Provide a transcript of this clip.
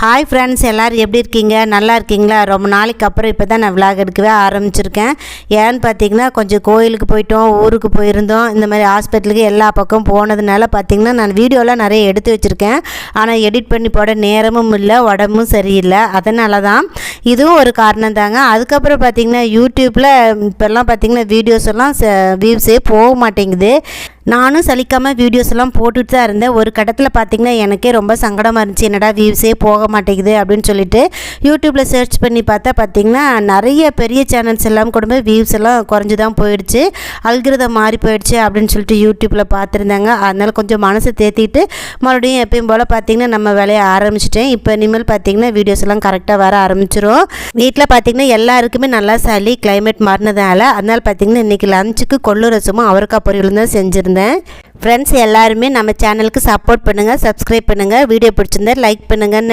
Hi friends, எல்லோரும் எப்படி இருக்கீங்க? நல்லா இருக்கீங்களா? ரொம்ப நாளைக்கு அப்புறம் இப்போ தான் நான் விலாக் எடுக்கவே ஆரம்பிச்சிருக்கேன். ஏன்னு பார்த்தீங்கன்னா, கொஞ்சம் கோயிலுக்கு போயிட்டோம், ஊருக்கு போயிருந்தோம், இந்த மாதிரி ஹாஸ்பிட்டலுக்கு எல்லா பக்கம் போனதுனால பார்த்தீங்கன்னா நான் வீடியோலாம் நிறைய எடுத்து வச்சுருக்கேன். ஆனால் எடிட் பண்ணி போட நேரமும் இல்லை, உடம்பும் சரியில்லை. அதனால தான் இதுவும் ஒரு காரணம் தாங்க. அதுக்கப்புறம் பார்த்திங்கன்னா யூடியூப்பில் இப்போல்லாம் பார்த்திங்கன்னா வீடியோஸ் எல்லாம் வியூஸே போக மாட்டேங்குது. நானும் சலிக்காமல் வீடியோஸ் எல்லாம் போட்டுட்டு தான் இருந்தேன். ஒரு கட்டத்தில் பார்த்திங்கன்னா எனக்கே ரொம்ப சங்கடமாக இருந்துச்சு, என்னடா வியூஸே போக மாட்டேங்குது அப்படின்னு சொல்லிட்டு யூடியூப்பில் சர்ச் பண்ணி பார்த்தா பார்த்திங்கன்னா நிறைய பெரிய சேனல்ஸ் எல்லாம் கூட வியூஸ் எல்லாம் குறைஞ்சி தான் போயிடுச்சு, அல்கிருதம் மாறி போயிடுச்சு அப்படின்னு சொல்லிட்டு யூடியூப்பில் பார்த்துருந்தாங்க. அதனால் கொஞ்சம் மனசை தேத்திட்டு மறுபடியும் எப்பயும் போல் பார்த்திங்கன்னா நம்ம வேலையை ஆரம்பிச்சிட்டேன். இப்போ இனிமேல் பார்த்திங்கன்னா வீடியோஸ் எல்லாம் கரெக்டாக வர ஆரம்பிச்சிடும். வீட்டில் பார்த்திங்கன்னா எல்லாருக்குமே நல்லா சளி, கிளைமேட் மாறினதால அதனால் பார்த்திங்கன்னா இன்றைக்கி லஞ்சுக்கு கொள்ளு ரசமும் அவரைக்காய் பொரியலும் தான் செஞ்சுருந்தேன். ஃப்ரெண்ட்ஸ், எல்லாருமே நம்ம சேனலுக்கு சப்போர்ட் பண்ணுங்கள், சப்ஸ்கிரைப் பண்ணுங்கள், வீடியோ பிடிச்சிருந்தா லைக் பண்ணுங்கள்.